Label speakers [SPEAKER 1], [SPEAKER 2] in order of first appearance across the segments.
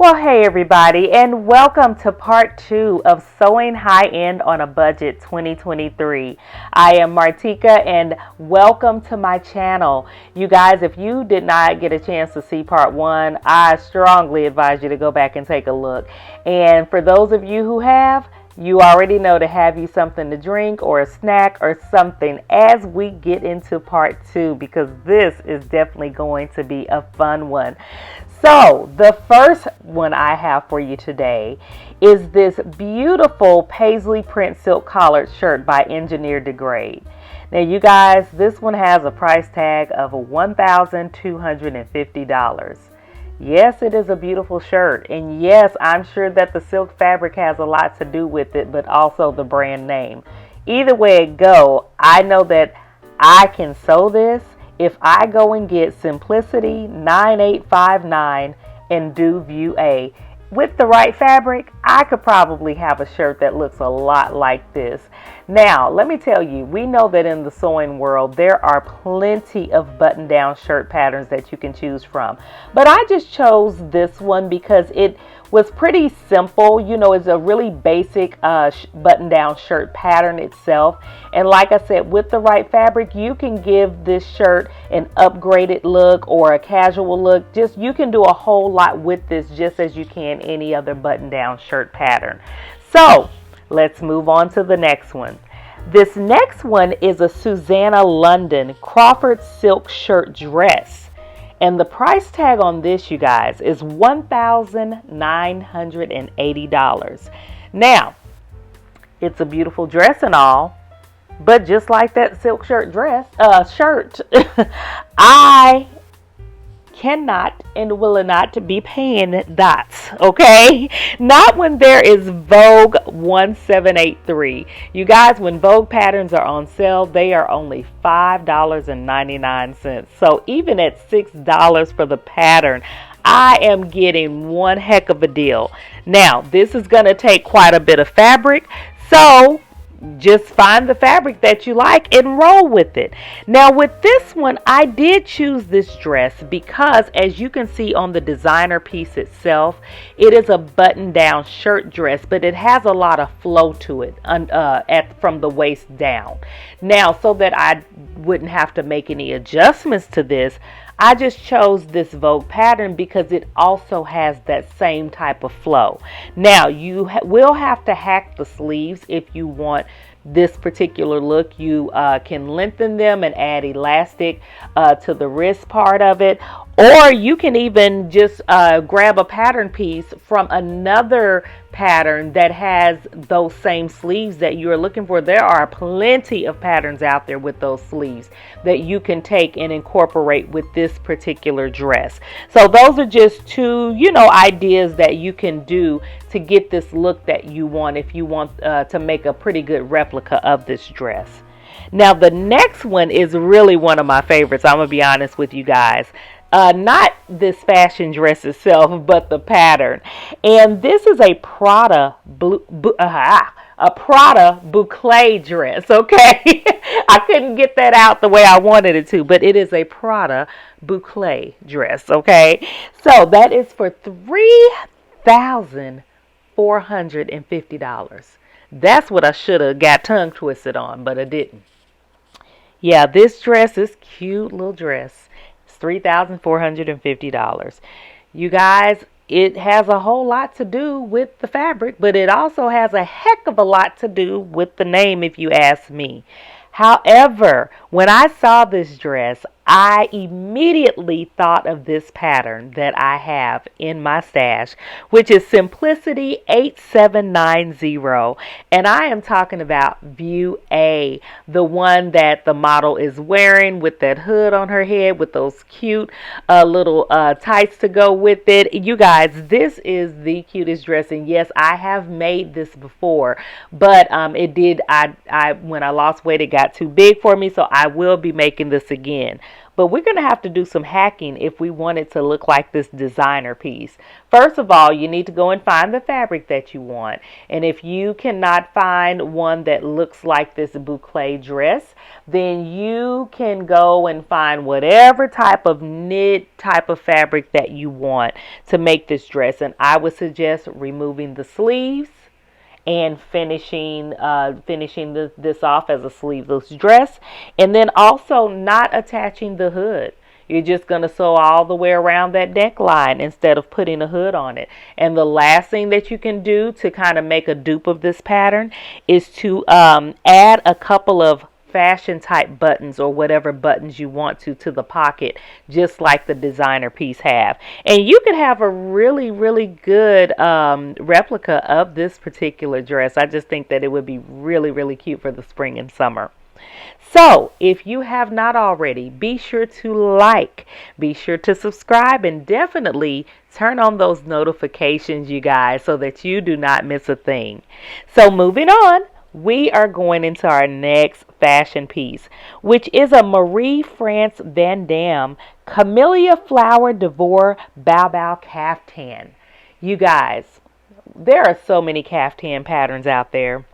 [SPEAKER 1] Well, hey everybody, and welcome to part 2 of Sewing High End on a Budget 2023. I am Martika, and welcome to my channel. You guys, if you did not get a chance to see part 1, I strongly advise you to go back and take a look. And for those of you who have, you already know to have you something to drink or a snack or something as we get into part 2, because this is definitely going to be a fun one. So the first one I have for you today is this beautiful Paisley print silk collared shirt by Engineer Degrade. Now you guys, this one has a price tag of $1,250. Yes, it is a beautiful shirt, and yes, I'm sure that the silk fabric has a lot to do with it, but also the brand name. Either way it go, I know that I can sew this if I go and get Simplicity 9859 and do View A. With the right fabric, I could probably have a shirt that looks a lot like this. Now, let me tell you, we know that in the sewing world, there are plenty of button-down shirt patterns that you can choose from. But I just chose this one because it was pretty simple. You know, it's a really basic button-down shirt pattern itself. And like I said, with the right fabric, you can give this shirt an upgraded look or a casual look. You can do a whole lot with this just as you can any other button-down shirt pattern. So let's move on to the next one. This next one is a Susanna London Crawford silk shirt dress. And the price tag on this, you guys, is $1,980. Now, it's a beautiful dress and all, but just like that silk shirt I cannot and will not be paying that, okay? Not when there is Vogue 1783. You guys, when Vogue patterns are on sale, they are only $5.99. So even at $6 for the pattern, I am getting one heck of a deal. Now, this is going to take quite a bit of fabric, so just find the fabric that you like and roll with it. Now with this one, I did choose this dress because, as you can see on the designer piece itself, it is a button-down shirt dress, but it has a lot of flow to it from the waist down. Now, so that I wouldn't have to make any adjustments to this, I just chose this Vogue pattern because it also has that same type of flow. Now, you will have to hack the sleeves if you want this particular look. You can lengthen them and add elastic to the wrist part of it. Or you can even just grab a pattern piece from another pattern that has those same sleeves that you're looking for. There are plenty of patterns out there with those sleeves that you can take and incorporate with this particular dress. So those are just two, ideas that you can do to get this look that you want if you want to make a pretty good replica of this dress. Now the next one is really one of my favorites. I'm gonna be honest with you guys. Not this fashion dress itself, but the pattern. And this is a Prada Boucle dress, okay? I couldn't get that out the way I wanted it to, but it is a Prada Boucle dress, okay? So that is for $3,450. That's what I should have got tongue twisted on, but I didn't. Yeah, this dress is cute little dress. $3,450. You guys, it has a whole lot to do with the fabric, but it also has a heck of a lot to do with the name, if you ask me. However, when I saw this dress, I immediately thought of this pattern that I have in my stash, which is Simplicity 8790. And I am talking about View A, the one that the model is wearing with that hood on her head with those cute little tights to go with it. You guys, this is the cutest dress. And yes, I have made this before, but when I lost weight, it got too big for me, so I will be making this again. but we're going to have to do some hacking if we want it to look like this designer piece. First of all, you need to go and find the fabric that you want. And if you cannot find one that looks like this boucle dress, then you can go and find whatever type of knit type of fabric that you want to make this dress. And I would suggest removing the sleeves and finishing this off as a sleeveless dress, and then also not attaching the hood. You're just going to sew all the way around that neckline instead of putting a hood on it. And the last thing that you can do to kind of make a dupe of this pattern is to add a couple of fashion type buttons or whatever buttons you want to the pocket, just like the designer piece have. And you could have a really good replica of this particular dress. I just think that it would be really cute for the spring and summer. So if you have not already, be sure to like, be sure to subscribe, and definitely turn on those notifications, you guys, so that you do not miss a thing. So moving on, we are going into our next fashion piece, which is a Marie France Van Dam Camellia Flower Devore Bao caftan. You guys, there are so many caftan patterns out there,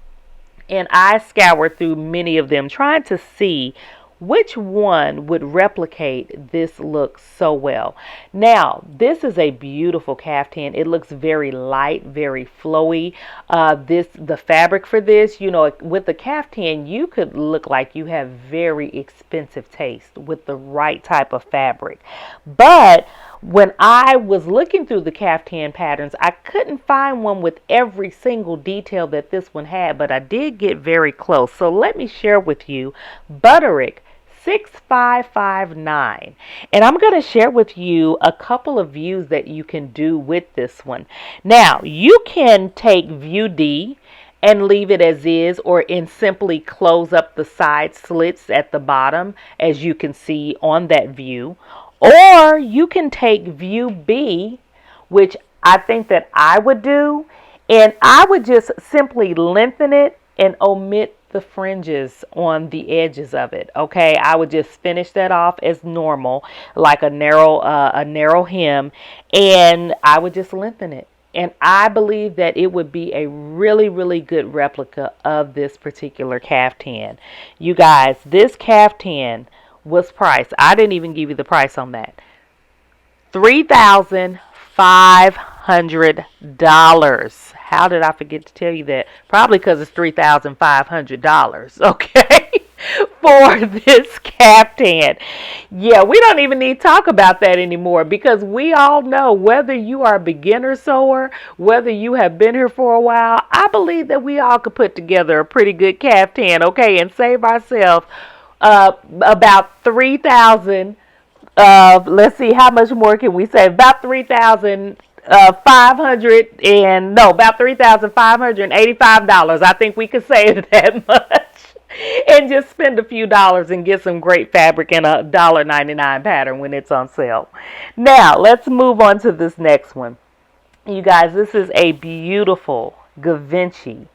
[SPEAKER 1] and I scoured through many of them trying to see which one would replicate this look so well. Now, this is a beautiful caftan. It looks very light, very flowy. The fabric for this, you know, with the caftan, you could look like you have very expensive taste with the right type of fabric. But when I was looking through the caftan patterns, I couldn't find one with every single detail that this one had, but I did get very close. So let me share with you Butterick 6559, and I'm going to share with you a couple of views that you can do with this one. Now, you can take view D and leave it as is, or simply close up the side slits at the bottom, as you can see on that view. Or you can take view B, which I think that I would do, and I would just simply lengthen it and omit the fringes on the edges of it. Okay, I would just finish that off as normal, like a narrow hem, and I would just lengthen it. And I believe that it would be a really good replica of this particular caftan. You guys, this caftan was priced, I didn't even give you the price on that, $3,500. How did I forget to tell you that? Probably because it's $3,500, okay, for this caftan. Yeah, we don't even need to talk about that anymore, because we all know, whether you are a beginner sewer, whether you have been here for a while, I believe that we all could put together a pretty good caftan, okay, and save ourselves about 3,000. Let's see, how much more can we save? About 3,500 and no, about $3,585. I think we could save that much and just spend a few dollars and get some great fabric in a $1.99 pattern when it's on sale. Now, let's move on to this next one. You guys, this is a beautiful Givenchy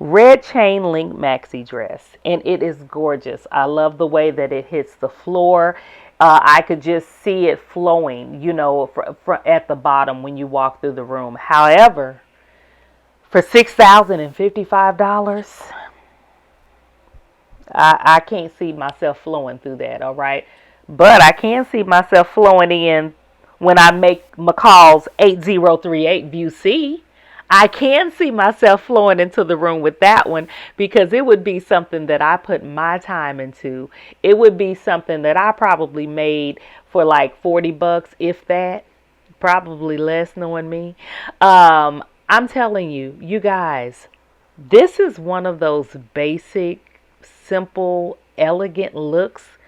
[SPEAKER 1] red chain link maxi dress, and it is gorgeous. I love the way that it hits the floor. I could just see it flowing, you know, at the bottom when you walk through the room. However, for $6,055, I can't see myself flowing through that, all right? But I can see myself flowing in when I make McCall's 8038 view C. I can see myself flowing into the room with that one, because it would be something that I put my time into. It would be something that I probably made for like $40, if that, probably less, knowing me. I'm telling you, you guys, this is one of those basic, simple, elegant looks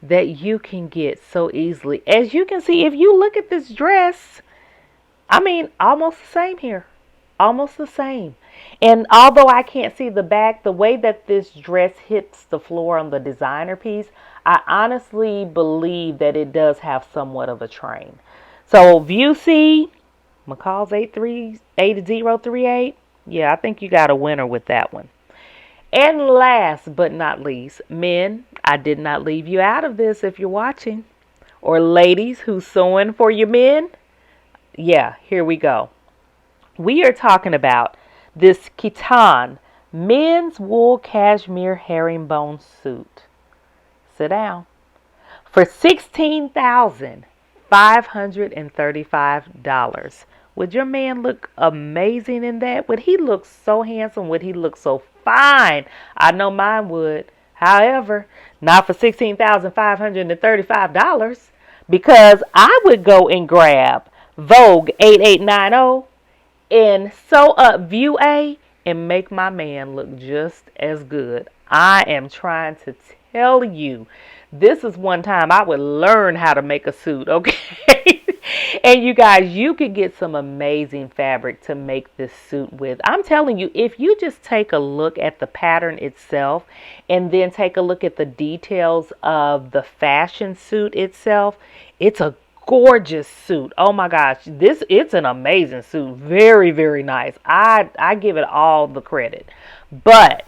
[SPEAKER 1] that you can get so easily. As you can see, if you look at this dress, I mean, almost the same here. Almost the same. And although I can't see the back, the way that this dress hits the floor on the designer piece, I honestly believe that it does have somewhat of a train. So view C, McCall's 8038. Yeah, I think you got a winner with that one. And last but not least, men, I did not leave you out of this if you're watching. Or ladies who's sewing for your men. Yeah, here we go. We are talking about this caftan men's wool cashmere herringbone suit. Sit down. For $16,535. Would your man look amazing in that? Would he look so handsome? Would he look so fine? I know mine would. However, not for $16,535 because I would go and grab Vogue 8890 and sew up view A and make my man look just as good. I am trying to tell you, this is one time I would learn how to make a suit, okay? And you guys, you could get some amazing fabric to make this suit with. I'm telling you, if you just take a look at the pattern itself and then take a look at the details of the fashion suit itself, it's a gorgeous suit. Oh my gosh, it's an amazing suit. Very, very nice. I give it all the credit. But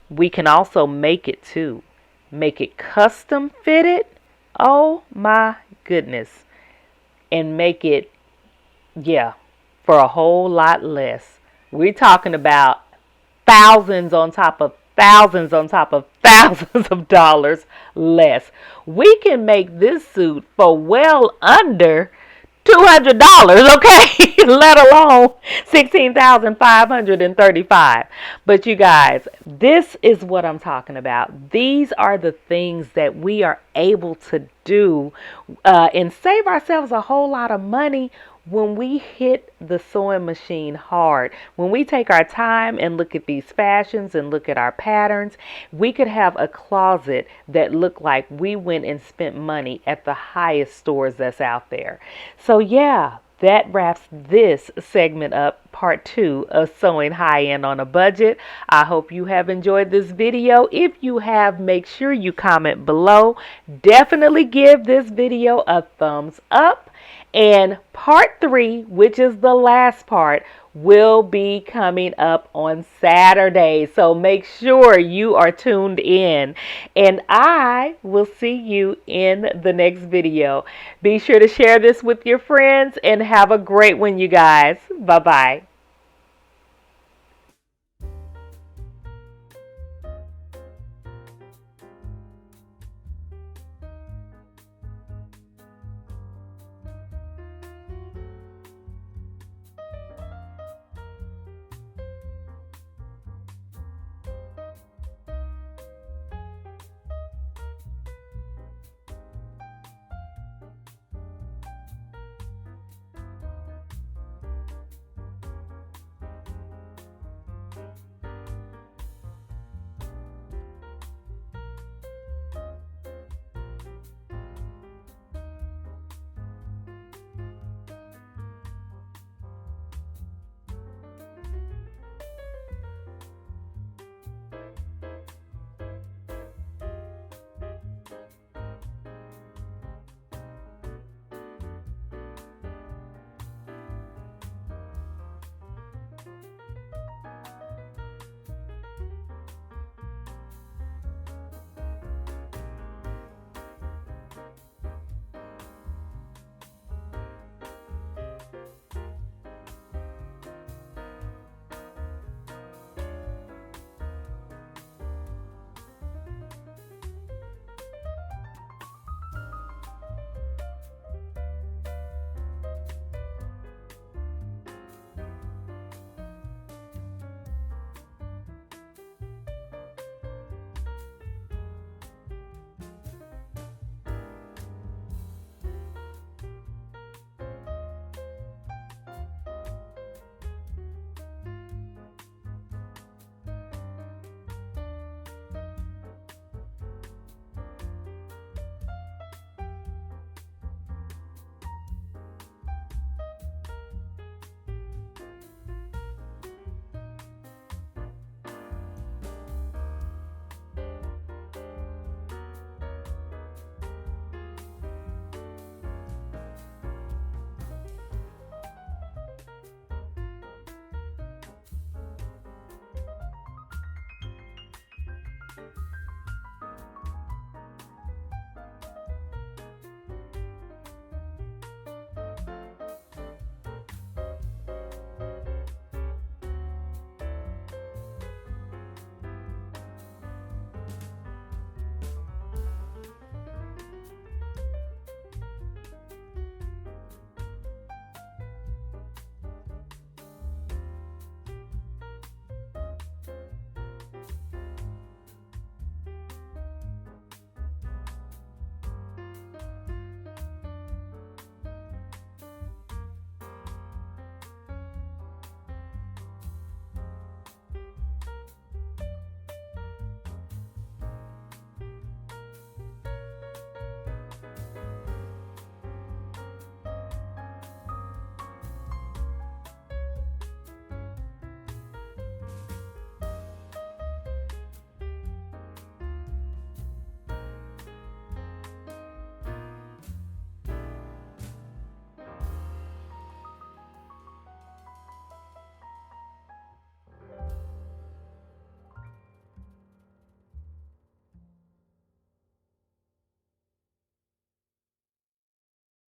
[SPEAKER 1] we can also make it too. Make it custom fitted. Oh my goodness. And make it, yeah, for a whole lot less. We're talking about thousands on top of thousands on top of thousands of dollars less. We can make this suit for well under $200, okay? Let alone $16,535. But you guys, this is what I'm talking about. These are the things that we are able to do and save ourselves a whole lot of money when we hit the sewing machine hard. When we take our time and look at these fashions and look at our patterns, we could have a closet that looked like we went and spent money at the highest stores that's out there. So yeah, that wraps this segment up, part 2 of Sewing High End on a Budget. I hope you have enjoyed this video. If you have, make sure you comment below. Definitely give this video a thumbs up. And part 3, which is the last part, will be coming up on Saturday. So make sure you are tuned in. And I will see you in the next video. Be sure to share this with your friends and have a great one, you guys. Bye-bye.